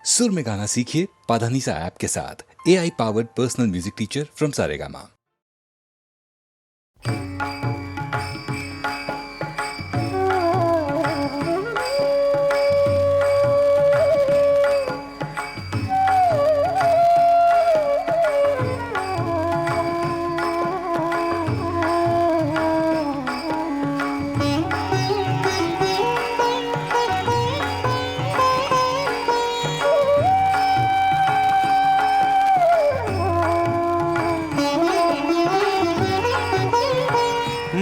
सुर में गाना सीखिए पाधानीसा ऐप के साथ। AI powered personal music teacher from Saregama.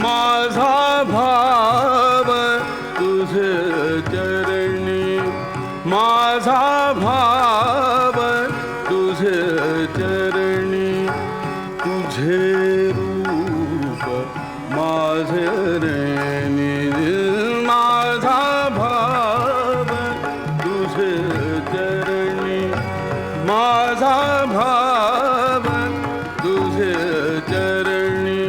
माझा भाव तुझे चरणी, माझा भाव तुझे चरणी, तुझे रूप माझे रणी, माझा भाव तुझे चरणी, माझा भाव तुझे चरणी,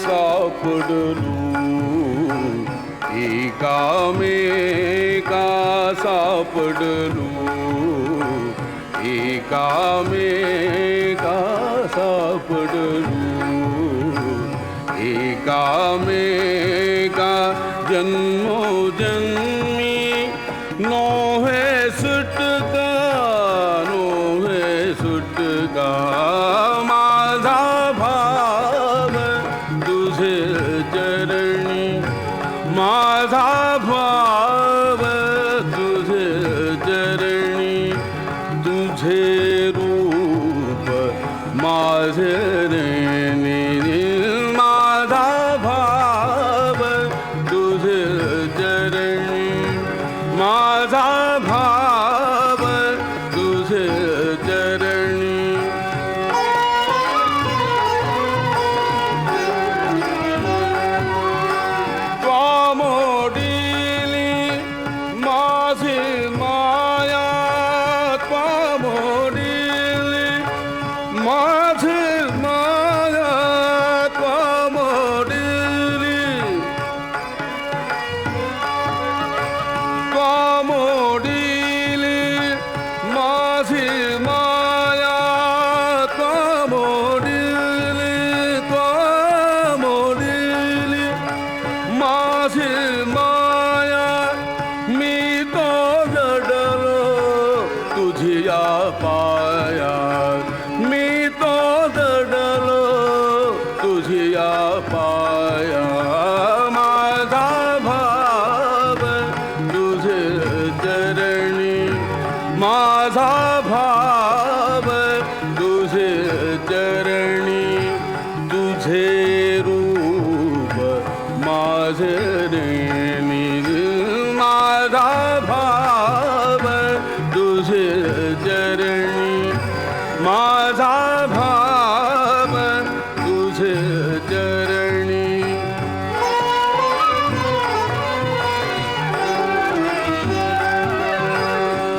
सापडलू एकामेका, सापडलू एकामेका, सापडलू एकामेका, जन्मोजन्मी नोहे सुटका, नोहे सुटका, माझा भाव तुझे चरणी, माझा भाव तुझे चरणी, तुझे रूप माझे रणी, माझा भाव तुझे चरणी, माझा भाव तुझे चरणी, त्वामोडिली माझी माया, त्वामोडिली माझी माया, त्वामोडिली, त्वामोडिली माझी माया, त्वामोडिली, त्वामोडिली माझी माया, मी तो जडलो तुझिया पायात, मी तो जडलो तुझिया पाया, माझा भाव तुझे चरणी, माझा भाव तुझे चरणी, तुझे रूप माझे रणी, माझा भाव तुझे चरणी, माझा भाव तुझे चरणी,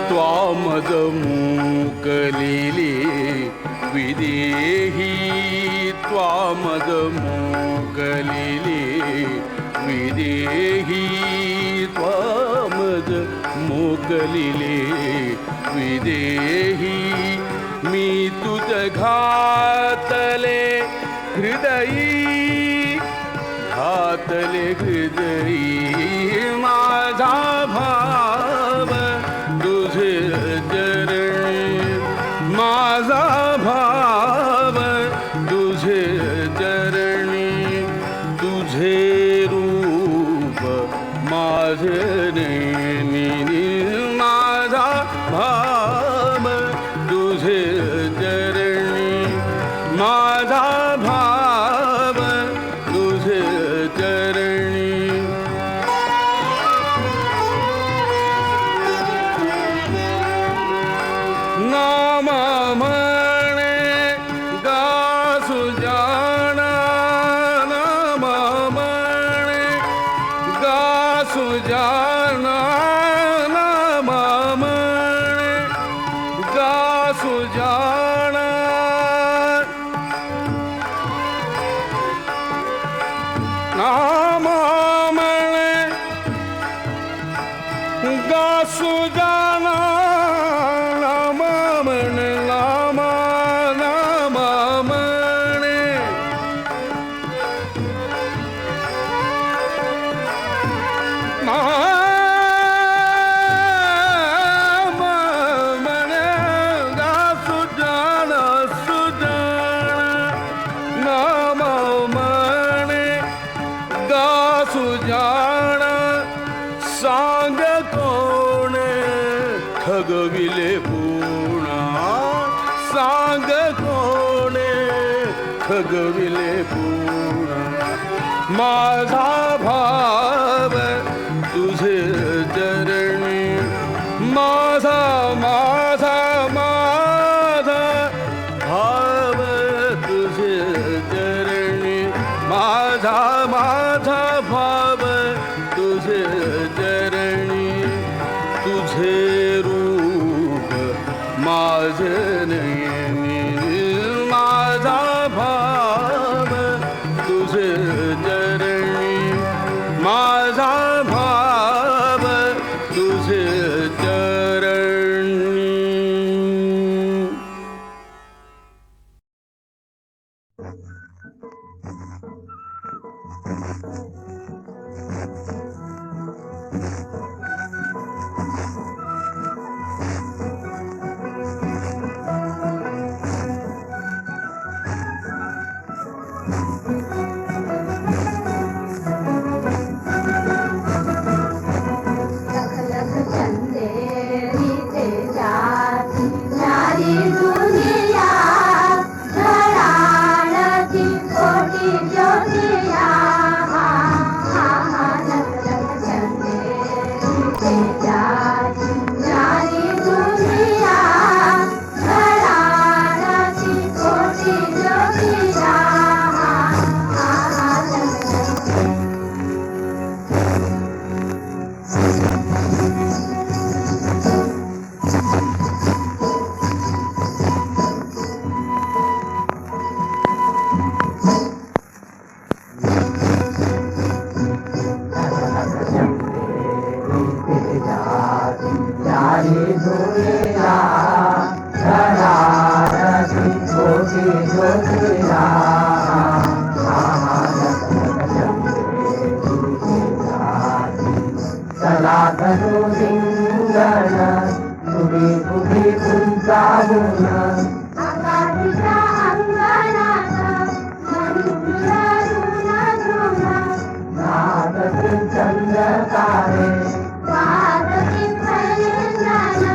त्वामद मुकलिले विदेही, त्वामद मुकलिले विदेही, त्वामद मुकलिले विदेही, मी तुझ घातले हृदयी, घातले हृदयी, माझा भाव तुझे चरणी, माझा भाव तुझे चरणी, तुझे रूप माझे रणी, माझा भाव तुझे चरणी, माझा भाव तुझे चरणी, नाम म्हणे गासु जाणा, नाम म्हणे गासु जाणा, नाम म्हणे गासु जाणा, नाम गासू जाना नाम म्हणे लामा नाम म्हणे नाम म्हणे गासू जाना सुजाना नाम म्हणे गासू जाना सांग कोण ठगविले पुणा सांग कोण ठगविले पुणा माझा भाव तुझे चरणी माझा माझा माझा भाव तुझे चरणी माझा माझा भाव तुझे चरणी तुझे रूप माझे नयनी माझा भाव तुझे चरणी माझा भाव तुझे चरणी. लख लख चंदेरी तेजा सारी दुनिया घराळती कोटी ज्योतिया लख लख चंदेरी तेजा सारी दुनिया घराळती कोटी ज्योतिया आकाशच्या अंगणात वादती फैलान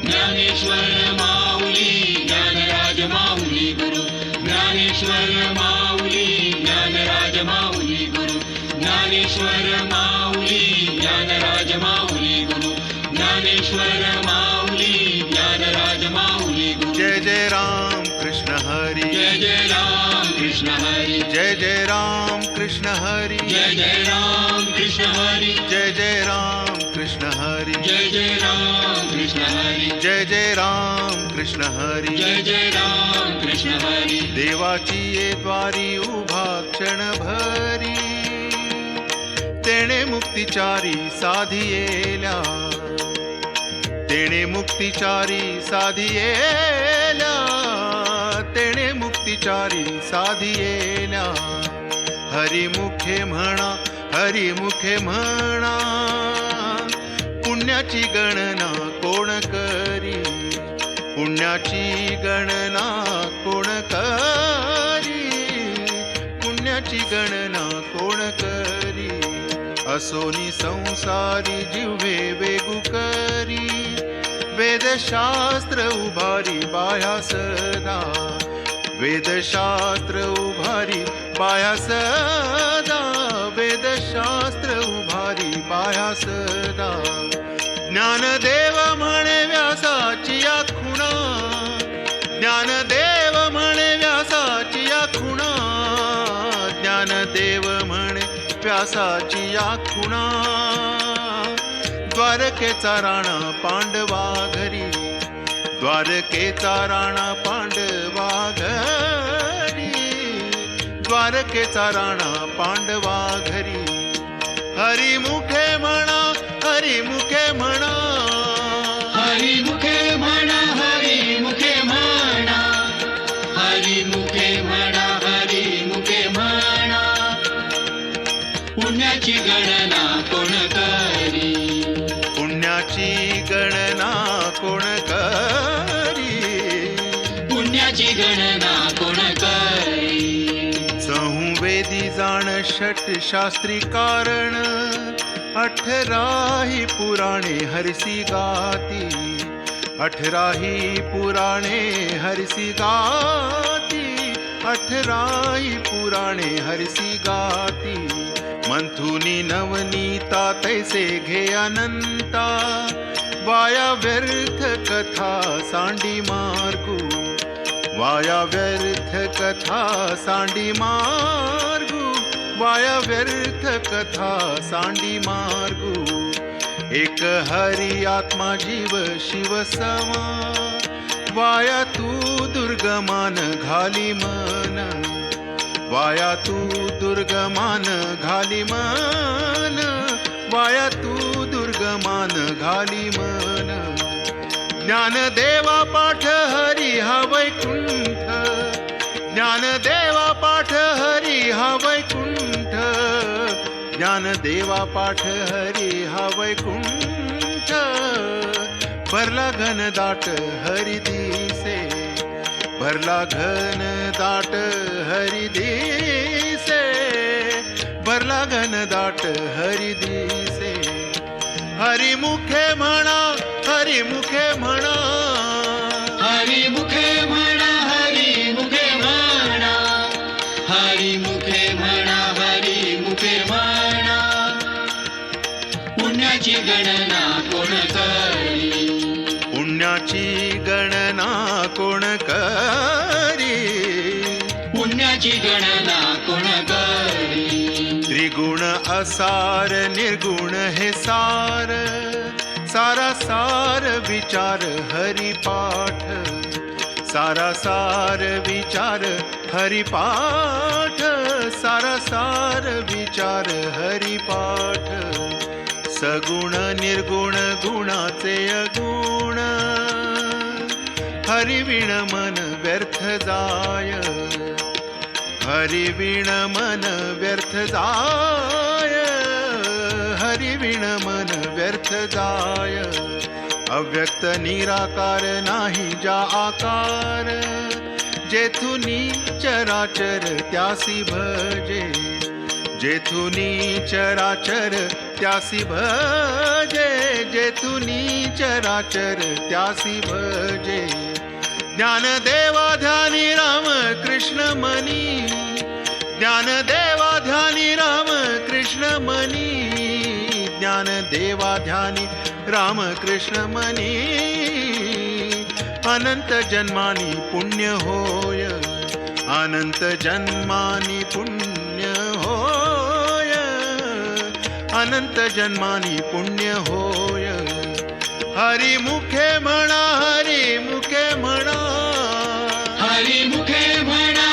ज्ञानेश्वर माऊली ज्ञानराज माऊली गुरु ज्ञानेश्वर माऊली ज्ञानराज माऊली गुरु ज्ञानेश्वर माऊली ज्ञानराज माऊली गुरु ज्ञानेश्वर माऊली ज्ञानराज माऊली गुरु. जय जय राम कृष्ण हरी जय जय राम कृष्ण हरी जय जय राम कृष्ण हरी जय जय राम कृष्ण हरी जय जय राम कृष्ण हरी जय जय राम कृष्ण हरी जय जय राम कृष्ण हरी जय जय राम कृष्ण हरी देवाची ये द्वारी उभा क्षणभरी तेणे मुक्तिचारी साधियेल्या तेणे मुक्तिचारी साधियेल्या तेणे मुक्तिचारी साधियेल्या हरिमुखे म्हणा हरिमुखे म्हणा पुण्याची गणना कोण करी पुण्याची गणना कोण करी पुण्याची गणना कोण करी असोनी संसारी जिव्हे वेगू करी वेदशास्त्र उभारी बाह्या सदा वेदशास्त्र उभारी बाह्या सदा वेदशास्त्र उभारी बाह्या सदा ज्ञानदेव म्हणे व्यासाची या खुणा ज्ञानदेव म्हणे व्यासाची या खुणा ज्ञानदेव म्हणे व्यासाची या खुणा द्वारकेचा राणा पांडवा घरी द्वारकेचा राणा पांडवा घरी द्वारकेचा राणा पांडवा घरी हरिमुखे म्हणा हरिमुखे म्हणा हरिमुखे म्हणा हरिमुखे म्हणा हरिमुखे म्हणा हरिमुखे म्हणा पुण्याची गणना कोण करी पुण्याची गणना कोण करी पुण्याची गणना कोण करी चहुवेदी जाण षट शास्त्री कारण 18 पुराणे हरसी गाती 18 पुराणे हरसी गाती 18 पुराणे हरसी गाती मंथुनी नवनीता तैसे घे अनंता वाया व्यर्थ कथा सांडी मार्गू वाया व्यर्थ कथा सांडी मार्गू वाया व्यर्थ कथा सांडी मार्गू एक हरी आत्मा जीव शिव समा वाया तू दुर्गमान घाली मन वाया तू दुर्गमान घाली मन वाया तू दुर्गमान घाली मन ज्ञानदेवा पाठ हरी हा वैकुंठ ज्ञानदेवा पाठ हरी हा वैकुंठ ज्ञानदेवा पाठ हरी हा वैकुंठ भरला घन दाट हरी दिसे भरला घन दाट हरी दिसे भरला घन दाट हरी दिसे हरिमुखे म्हणा हरिमुखे म्हणा हरिमुखे म्हणा हरिमुखे म्हणा हरिमुखे म्हणा हरिमुखे म्हणा पुण्याची गणना कोण करी पुण्याची गणना कोण करी पुण्याची गणना कोण करी त्रिगुण असार निर्गुण हे सार सारा सार विचार हरिपाठ सारा सार विचार हरिपाठ सारा सार विचार हरिपाठ सगुण निर्गुण गुणाचे अगुण हरिविण मन व्यर्थ जाय हरिविण मन व्यर्थ जाय हरिविण मन व्यर्थ जाय अव्यक्त निराकार नाही जा आकार जेथुनी चराचर त्यासी भजे जेथुनी चराचर त्यासी भजे जेथुनी चराचर त्यासी भजे ज्ञानदेवा ध्यानी राम कृष्ण मनी ज्ञानदेवा ध्यानी राम कृष्ण मनी ज्ञानदेवा ध्यानी राम कृष्ण मनी अनंत जन्मानी पुण्य होय अनंत जन्मानी पुण्य होय अनंत जन्मानी पुण्य होय हरिमुखे म्हणा हरिमुखे म्हणा हरिमुखे म्हणा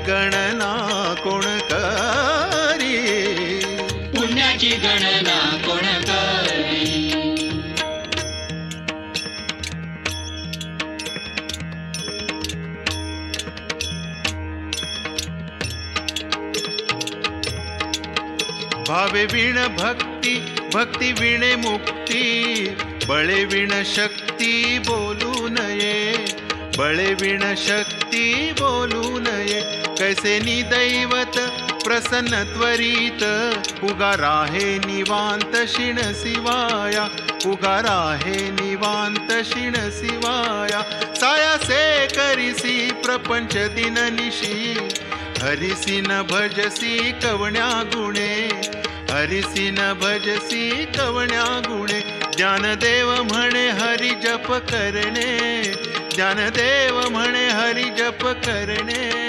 गणना कोण करी, पुण्याची गणना कोण करी. भावे विण भक्ती, भक्ती विणे मुक्ती, बळे विण शक्ती बोलू नये, बळे विण शक्ती बोलू नये. कैसे निदैवत प्रसन्न त्वरित, उगार आहे निवांत शिण शिवाया, उगार आहे निवांत शिण शिवाया. सायासे करिसी प्रपंच दिननिशी, हरिसी न भजसी कवण्या गुणे, हरिसी न भजसी कवण्या गुणे. ज्ञानदेव म्हणे हरि जप करणे, ज्ञानदेव म्हणे हरि जप करणे.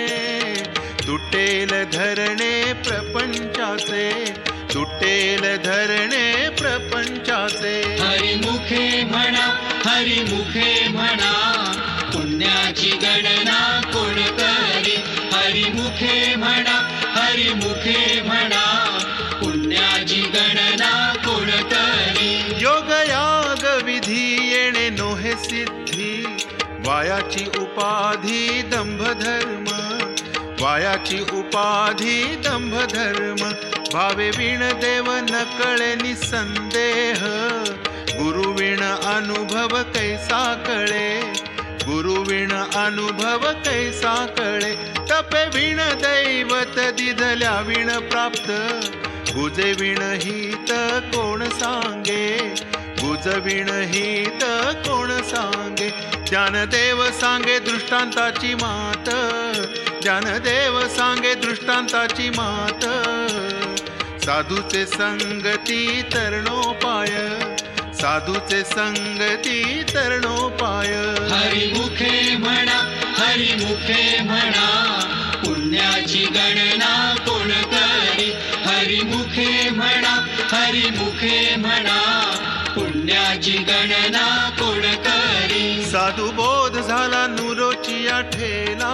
तुटेल धरणे प्रपंचाचे, तुटेल धरणे प्रपंचाचे. हरिमुखे म्हणा, हरिमुखे म्हणा, पुण्याची गणना कोण करी. हरिमुखे म्हणा, हरिमुखे म्हणा, पुण्याची गणना कोण करी. योग याग विधी येणे नोहे सिद्धी, वायाची उपाधी दंभ धर्म, वायाची उपाधी दंभ धर्म. भावे विण देव न कळे निसंदेह, गुरु विण अनुभव कैसा कळे, गुरु विण अनुभव कैसा कळे. तपे विण दैवत दिधल्या विण प्राप्त, गुजे विण हित कोण सांगे, गुज विण हित कोण सांगे. ज्ञानदेव सांगे दृष्टांताची मात, ज्ञानदेव सांगे दृष्टांताची मात. साधूचे संगती तरणोपाय, साधूचे संगती तरणोपाय. हरिमुखे म्हणा, हरिमुखे म्हणा, पुण्याची गणना कोण करी. हरिमुखे म्हणा, हरिमुखे म्हणा, पुण्याची गणना कोण करी. साधू बोध झाला नुरोचिया ठेला,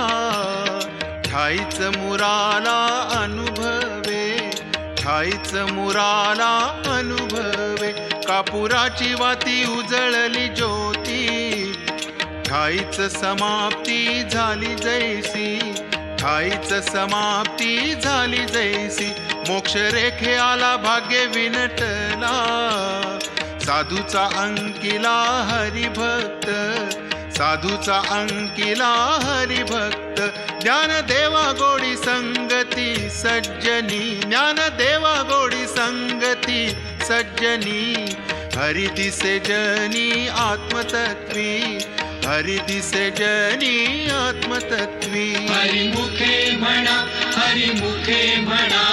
ठाईच मुराला अनुभवे, ठाईच मुराला अनुभवे. कापुराची वाती उजळली ज्योती, ठाईच समाप्ती झाली जैसी, ठाईच समाप्ती झाली जैसी. मोक्ष रेखे आला भाग्य विनटला, साधूचा अंकिला हरिभक्त, साधूचा अंकिला हरिभक्त. ज्ञानदेवा गोडी संगती सज्जनी, ज्ञानदेवा गोडी संगती सज्जनी. हरि दिसे जनी आत्मतत्वी, हरि दिसे जनी आत्मतत्वी. हरिमुखे म्हणा, हरिमुखे म्हणा,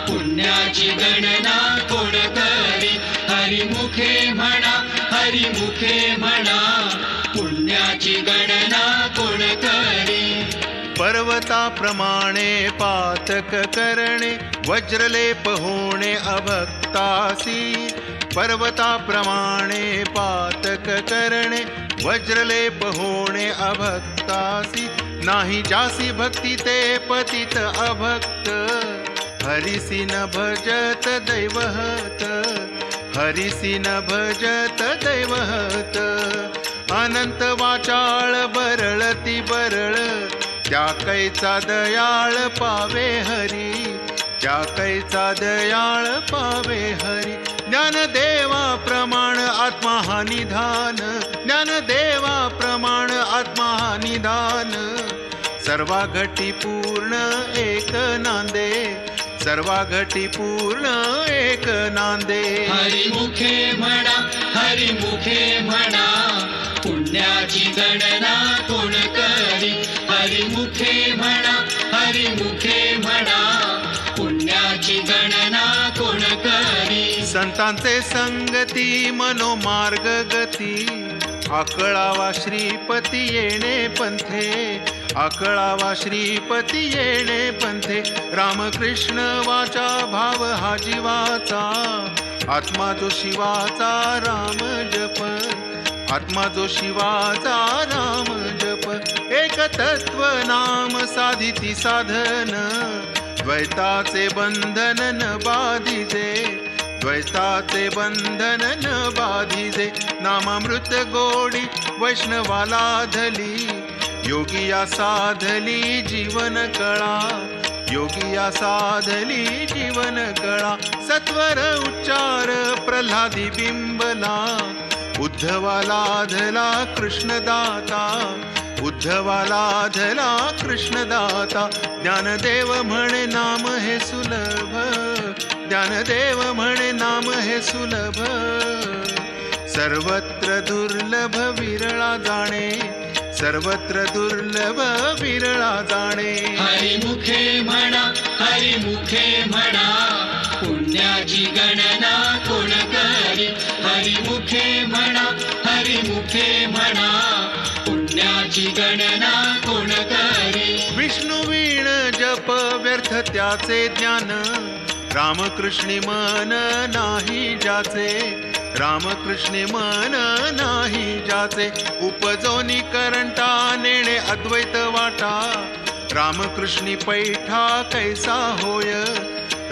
पुण्याची गणना कोण करी. हरिमुखे म्हणा, हरिमुखे म्हणा, पुण्याची गणना कोण करी. पर्वताप्रमाणे पातक करणे, वज्रलेप होणे अभक्तासी. पर्वताप्रमाणे पातक करणे, वज्रलेप होणे अभक्तासी. नाही जासी भक्ती ते पतित अभक्त, हरिसी न भजत दैवहत, हरिसी न भजत दैवहत. अनंत वाचाळ बरळती बरळ, त्या कैचा दयाळ पावे हरी, त्या कैचा दयाळ पावे हरी. ज्ञानदेवा प्रमाण आत्मा हा निधान, ज्ञानदेवा प्रमाण आत्मा हा निधान. सर्वा घटी पूर्ण एक नांदे, सर्वा घटी पूर्ण एक नांदे. हरिमुखे म्हणा, हरिमुखे म्हणा, पुण्याची गणना कोण करी. हरिमुखे म्हणा, हरिमुखे म्हणा, पुण्याची गणना कोण करी. संतांचे संगती मनोमार्ग गती, आकळावा श्रीपती येणे पंथे, आकळावा श्रीपती येणे पंथे. रामकृष्ण वाचा भाव हा जीवाचा, आत्मा जो शिवाचा राम जप, आत्मा जो शिवाचा नाम जप, एक तत्व नाम साधिती साधन, द्वैताचे बंधन न बाधिजे, द्वैताचे बंधन न बाधिजे. नामामृत गोडी वैष्णवाला धली, योगिया साधली जीवन कळा, योगिया साधली जीवन कळा. सत्वर उच्चार प्रल्हादी बिंबला, उद्धवाला धला कृष्णदाता, उद्धवाला धला कृष्णदाता. ज्ञानदेव म्हणे नाम हे सुलभ, ज्ञानदेव म्हणे नाम हे सुलभ. सर्वत्र दुर्लभ विरळा जाणे, सर्वत्र दुर्लभ विरळा जाणे. हरिमुखे म्हणा, हरिमुखे म्हणा, पुण्याची गणना कोण करी. हरिमुखे म्हणा, हरिमुखे म्हणा, पुण्याची गणना कोण करी. विष्णू वीण जप व्यर्थ त्याचे ज्ञान, रामकृष्णी मन नाही ज्याचे, रामकृष्णी मन नाही ज्याचे. उपजोनी करंटा नेणे अद्वैत वाटा, रामकृष्णी पैठा कैसा होय,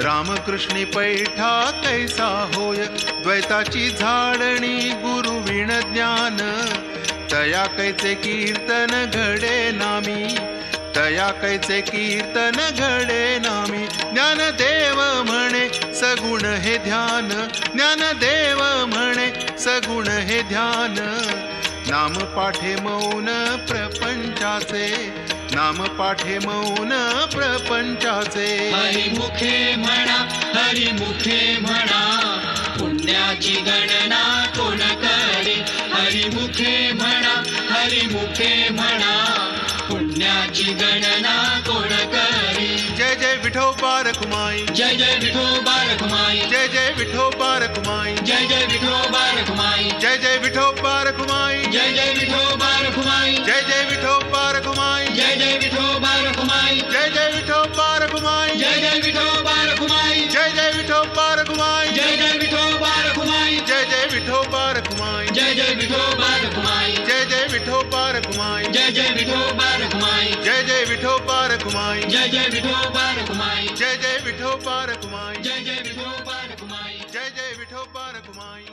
रामकृष्णी पैठा कैसा होय. द्वैताची झाडणी गुरु विण ज्ञान, तया कैचे कीर्तन घडे नामी, तया कैचे कीर्तन घडे नामी. ज्ञानदेव म्हणे सगुण हे ध्यान, ज्ञानदेव म्हणे सगुण हे ध्यान. नाम पाठे मौन प्रपंचाचे, नाम पाठे मौन प्रपंचाचे. हरिमुखे म्हणा, हरिमुखे म्हणा, पुण्याची गणना कोण करी. हरिमुखे म्हणा, हरिमुखे म्हणा, पुण्याची गणना कोण करी. जय जय विठोबा रखुमाई, जय जय विठोबा रखुमाई, जय जय विठोबा रखुमाई, जय जय विठोबा रखुमाई, जय जय विठोबा रखुमाई, जय जय विठोबा रखुमाई, जय जय विठोबा रखुमाई, जय जय विठोबा रखुमाई, जय जय विठोबा रखुमाई, जय जय विठोबा रखुमाई, जय जय विठोबा रखुमाई, जय जय विठोबा रखुमाई, जय जय विठोबा रखुमाई, जय जय विठोबा रखुमाई, जय जय विठोबा रखुमाई, जय जय विठोबा रखुमाई, जय जय विठोबा रखुमाई, जय जय विठोबा रखुमाई, जय जय विठोबा रखुमाई, जय जय विठोबा रखुमाई. जय जय विठोबा रखुमाई.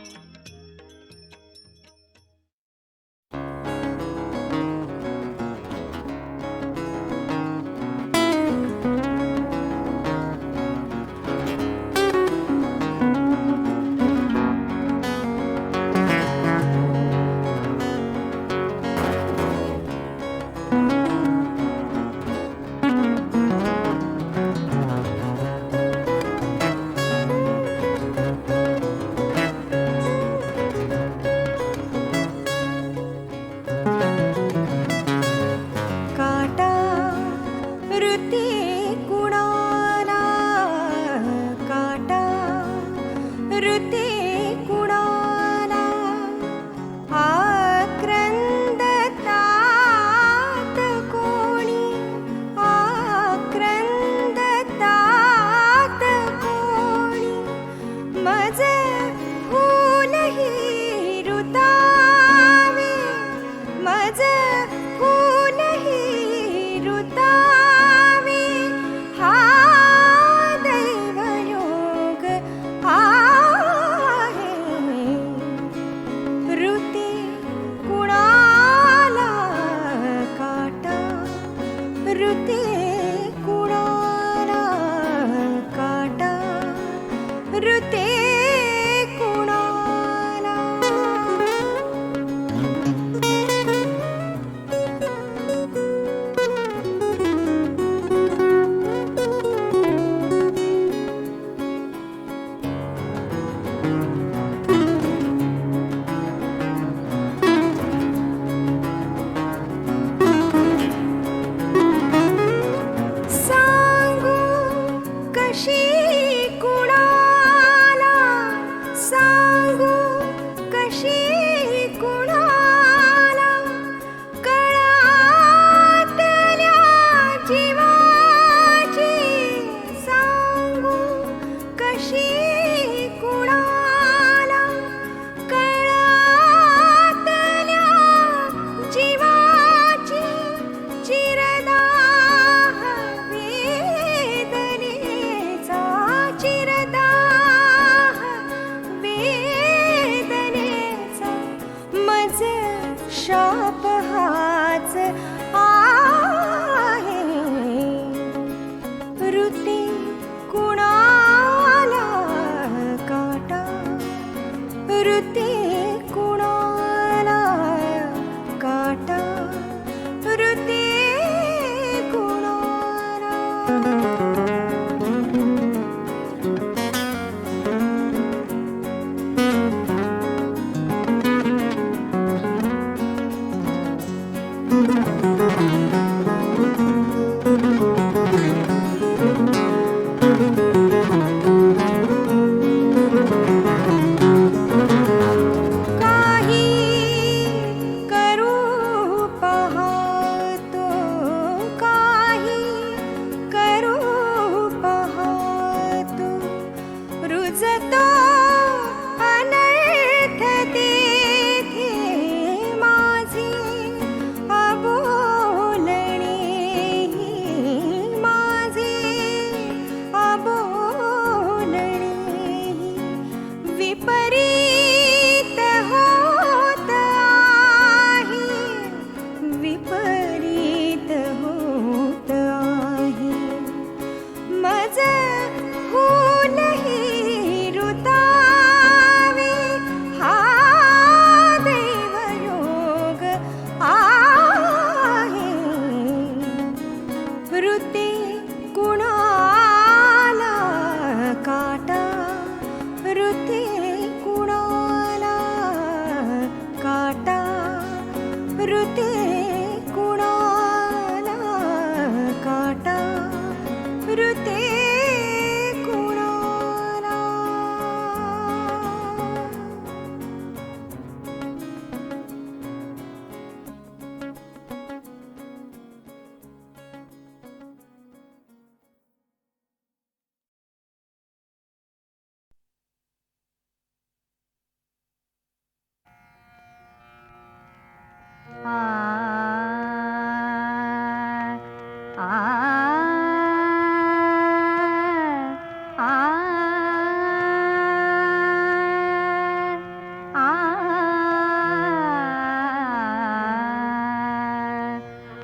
सांगू कशी कुणाला ऋते कुणाला काटा ऋते कुणाला काटा ऋते कुणाला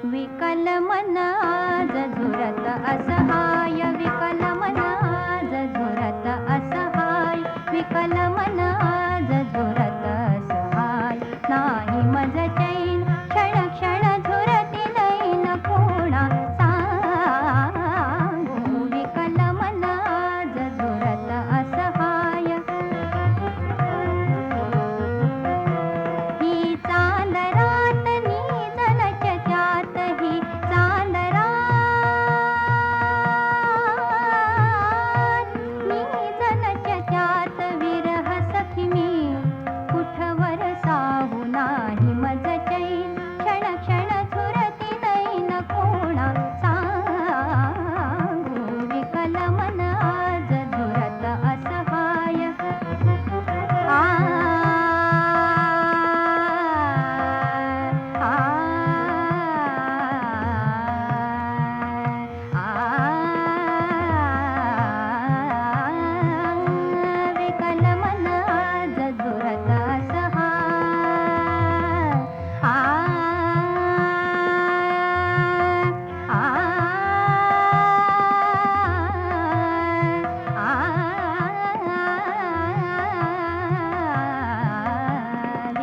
विकल मन आज झुरत असहाय विकल मन आज झुरत असहाय विकल मन आज झुरत असहाय नाही मज चैन क्षण क्षण झुरती नैन कोणा सांगू विकल मन आज झुरत असहाय ही चांदरात नीजलच्या त्यात ही चांदरात नीजलच्या त्यात विरह सखी मी कुठवर साहू नाही मज चैन क्षण क्षण झुरती नैन कोणा सांगू विकल मन आज झुरत असहाय आ विकल मन आज झुरत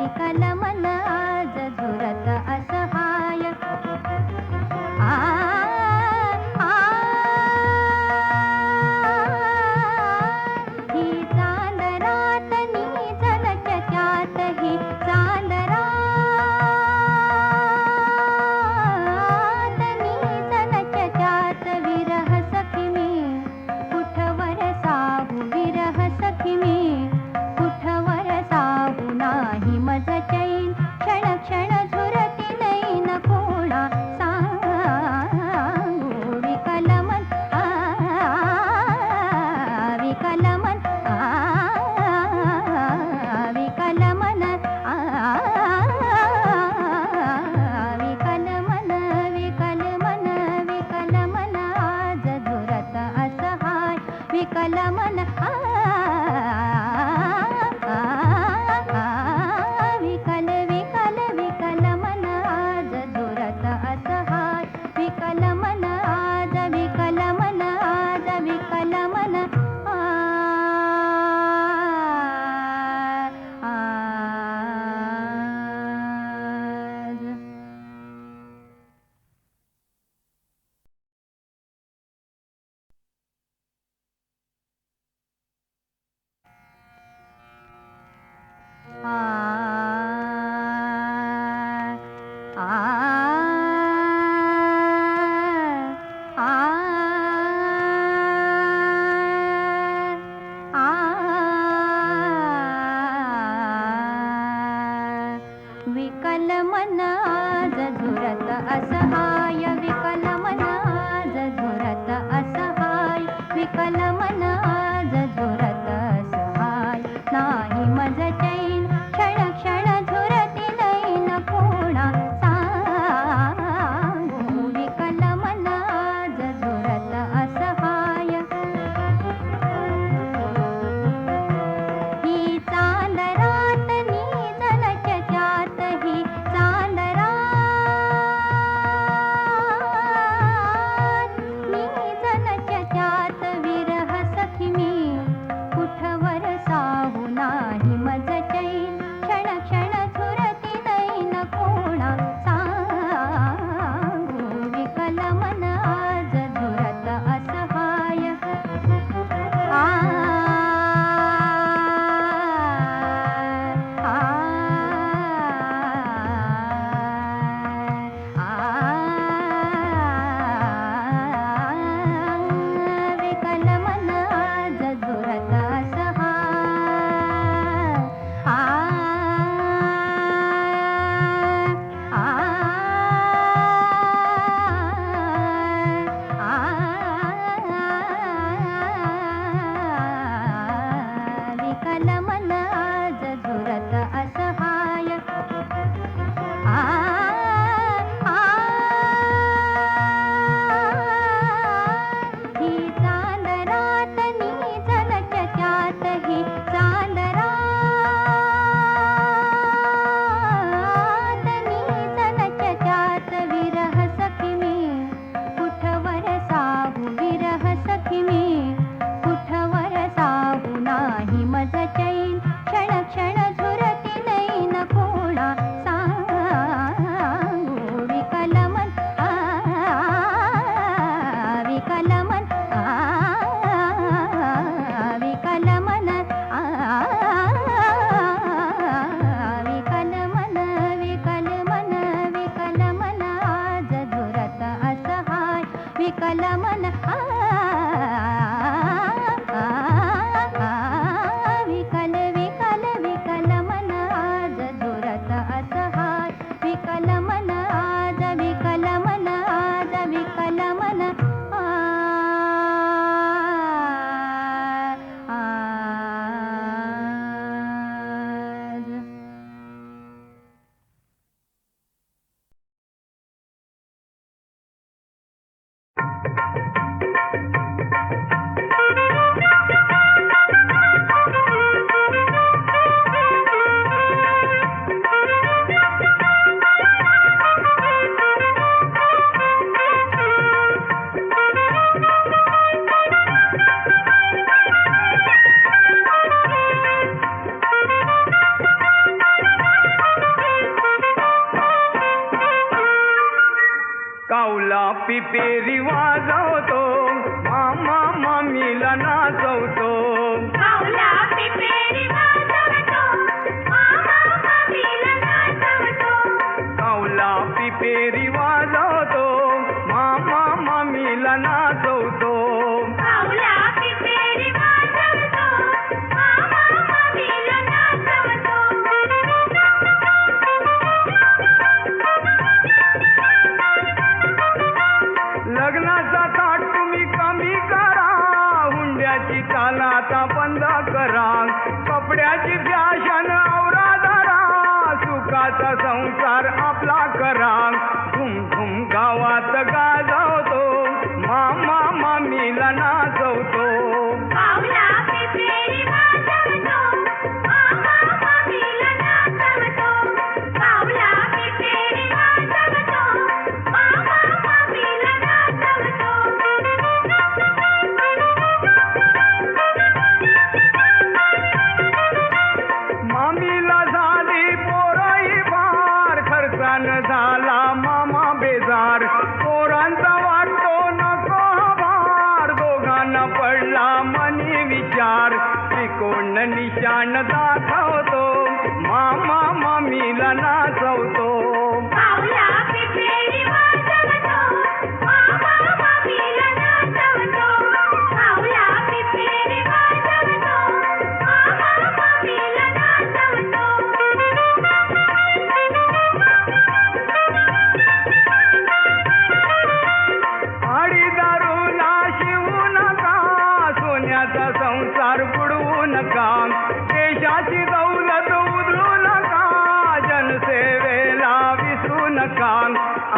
विकल मन आज झुरत असहाय ही चांदरात नीजलच्या त्यात ही चांदरात नीजलच्या त्यात विरह सखी मी कुठवर साहू विरह सखी मी कुठवर साहू नाही मज चैन क्षण क्षण झुरती नैन कोणा सांगू विकल मन विकल मन विकल मन विकल मन विकल मन विकल मन आज झुरत असहाय विकल मन विकल विकल विकल मन आज झुरत असहाय विकल मन आज विकल मन आज विकल मन आज झुरत सहाय नाही मज चैन क्षण क्षण झुरती नैन कोणा सांगू विकल मन आज झुरत असहाय ही चांदरात निजन चचात ही चांदरात निजन चचात विरह सखी मी कुठवर साहू नाही मज चैन क्षण क्षण झुरती नैन कोणा सांगू विकल मन आज झुरत असहाय आ विकल मन आज झुरत असहाय विकल मन आज झुरत असहाय ही चांदरात निजन चचात ही चांदरात निजन चचात विरह सखी मी कुठवर साहू विरह सखी मी कुठवर साहू नाही मज चैन क्षण क्षण झुरती नैन कोणा सांगू विकल मन विकल मन विकल मन विकल मन विकल मन विकल मन आज झुरत असहाय विकल मन विकल विकल विकल मन आज झुरत असहाय विकल मन आज विकल मन आज विकल मन आज कावला पिपेरी वाजवतो मामा मामीला नाचवतो कावला पिपेरी वाजवतो मामा मामीला नाचवतो कावला पिपेरी वाजवतो मामा मामीला नाचवतो कावला पिपेरी वाजवतो मामा मामीला नाचवतो लग्नाचा थाट तुम्ही कमी करा हुंड्याची चाल आता बंद करा कपड्याची फॅशन आवरा धरा सुखाचा संसार आपला करा धुम धुम गावात गाजवतो मामा मामीला नाचवतो कावला पिपेरी वाजवतो मामा मामीला नाचवतो कावला पिपेरी वाजवतो मामा मामीला नाचवतो मामीला झाली पोराई फार खर्चान झाला मामा बेजार पोरांचा वाटतो नको भार दोघांना पडला मनी विचार त्रिकोण निशाण दाखवतो मामा मामीला नाचवतो कावला पिपेरी वाजवतो मामा मामीला नाचवतो कावला पिपेरी वाजवतो मामा मामीला नाचवतो आडी दारूला शिवू नका मायाचा संसार बुडवू नका, देशाची दौलत उधळू नका, जनसेवेला विसरू नका,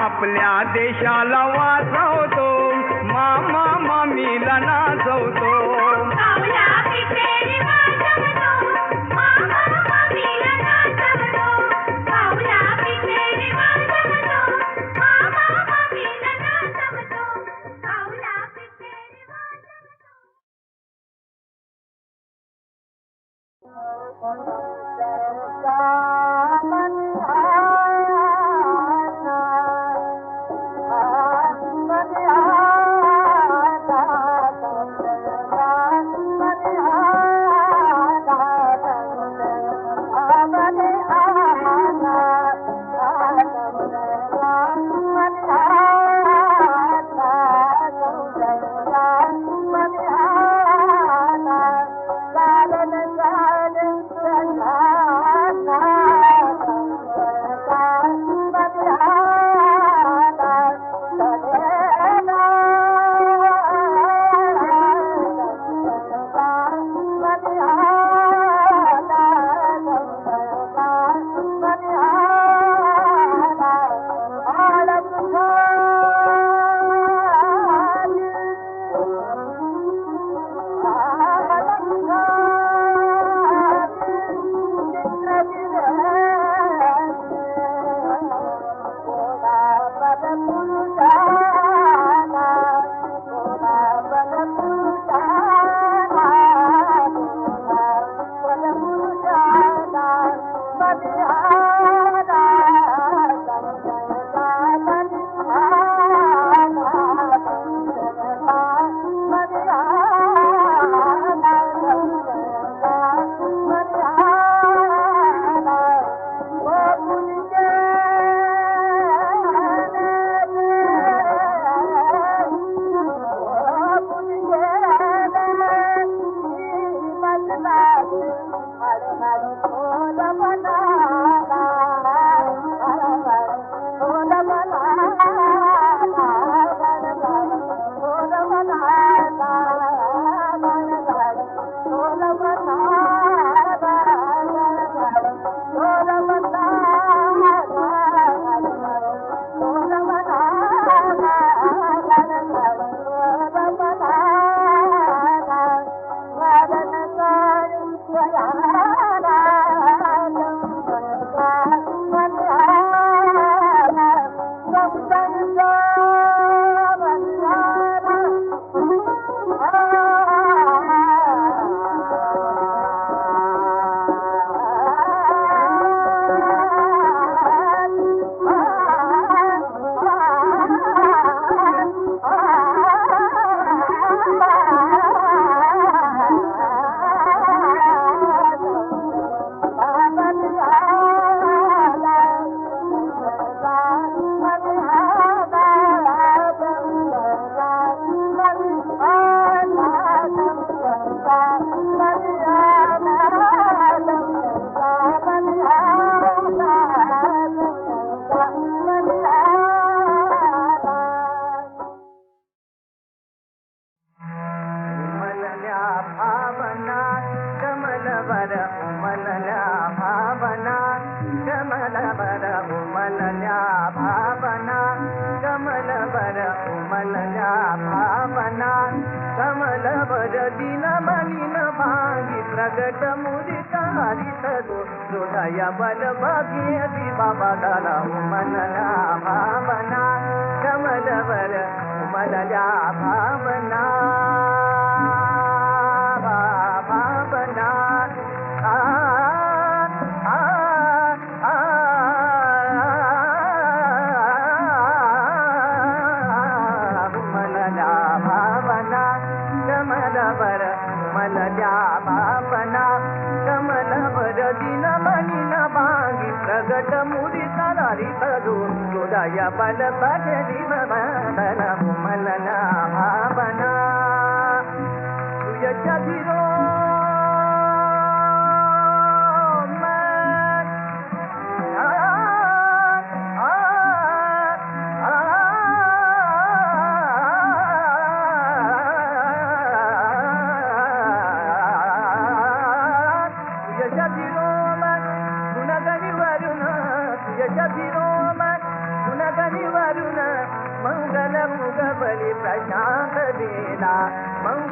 आपल्या देशाला वाचवतो, मामा मामीला नाचवतो. कावळा पिपेरी वाजवतो, मामा मामीला नाचवतो. कावळा पिपेरी वाजवतो, मामा मामीला नाचवतो. कावळा पिपेरी वाजवतो.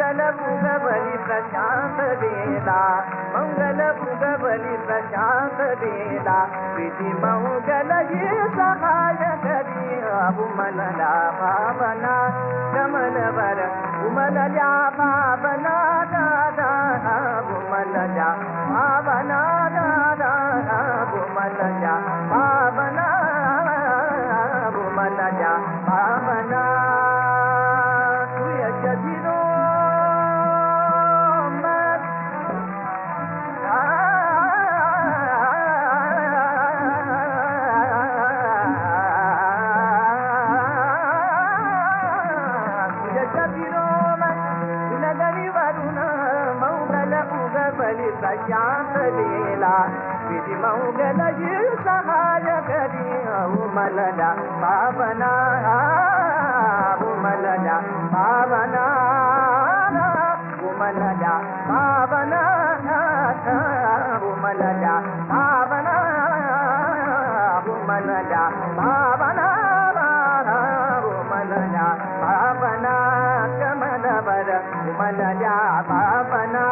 मंगल भुगवली प्रशांत वेला मंगल भुगवली प्रशांत वेला विधी मंगल ये सहाय करी उमलला भावना कमलवर उमलल्या भावना दादा उमलल्या भावना दादा उमलल्या भावना उमलल्या भावना तुझ्या प्रशांत वेला विधी मंगल ये सहाय करी उमलला भावना उमलला भावना उमलला भावना उमलला भावना उमलला भावना उमलला भावना कमलवर उमलल्या भावना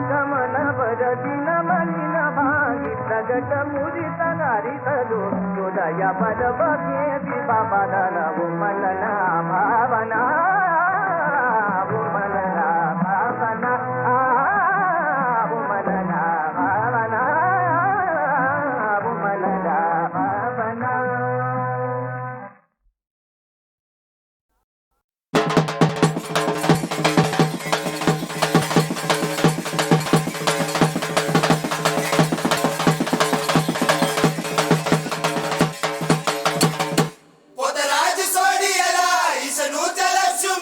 कमलवर दिन मलिन भागी प्रगट मुदित नारित हृदय बल बघे बाबा उमलला भावना उमलला भावना उमलला भावना उमलला भावना पोतराज सोडियला इसनू लक्ष्मी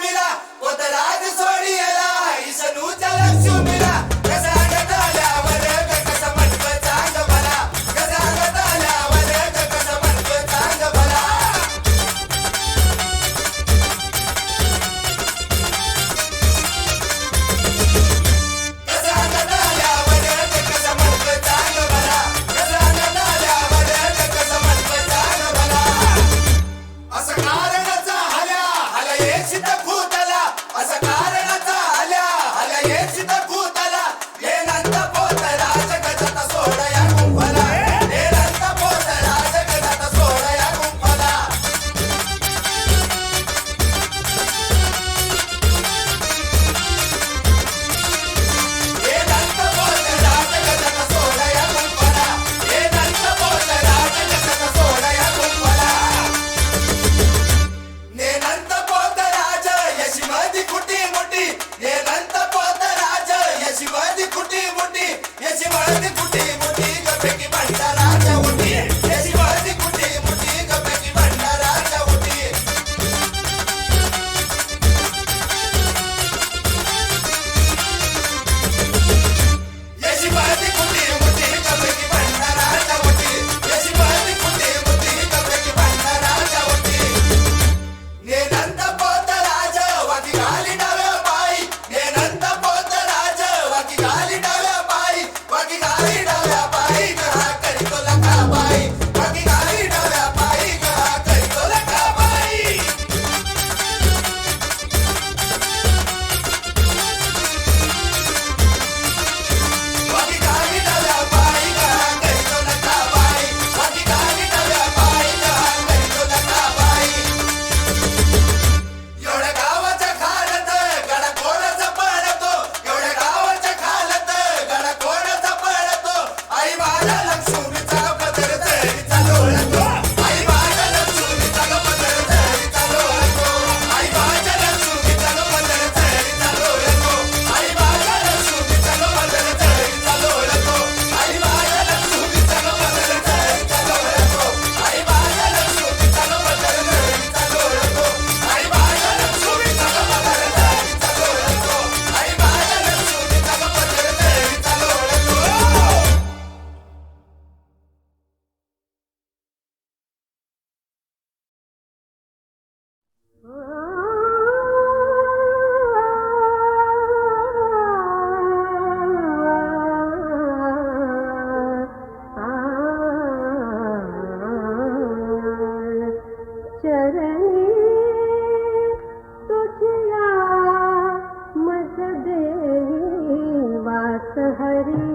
वास हरी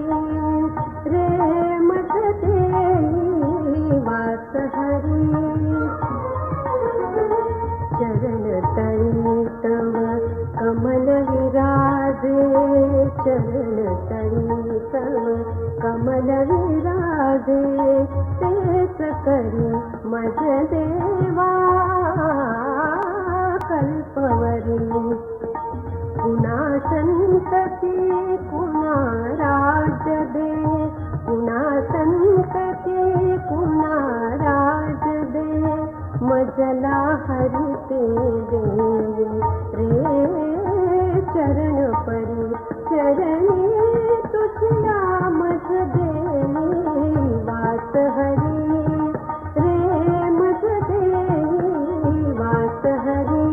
रे मज देई वास हरी चरण तळी तव कमल विराजे चरण तळी तव कमल विराजे तेच करी मज देवा कल्पवरी पुन्हा संतती पुन्हा राज दे पुन्हा संतती पुन्हा राज दे मजला हरिते देवी रे चरण परी चरणी तुझ्या मज देवी वास हरी रे मज देवी वास हरी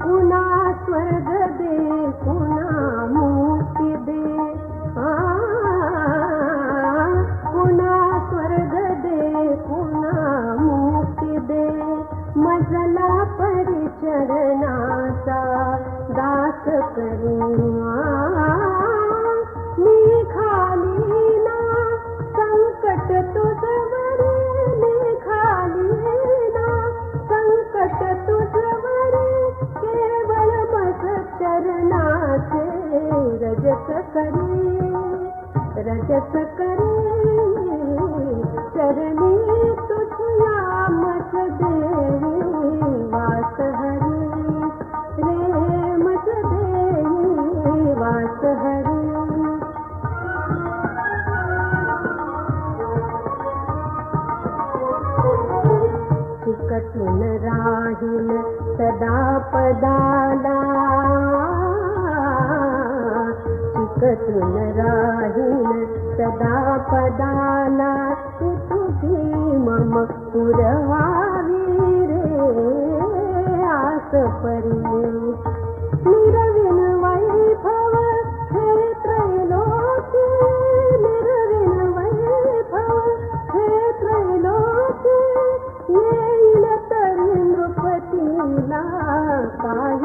पुन्हा स्वर्ग दे पुन्हा मुक्ती दे पुन्हा स्वर्ग दे पुन्हा मुक्ती दे मजला परिचरणाचा दास करी मी खाली ना संकट तुझवरी मी खाली ना संकट तुझवरी केवळ मज चरणाचे रजस करी चरणी तुझ्या मज देवी वास हरी रे मज देवी वास हरी चिकटून राहील सदा पदाला चिकटून राहील सदा पदाला तुझी मम पुरवावी रे आस परी निरविन वैभव हे त्रैलोकी निरविन वैभव हे त्रैलोकी येईल तरी नृपतीला काय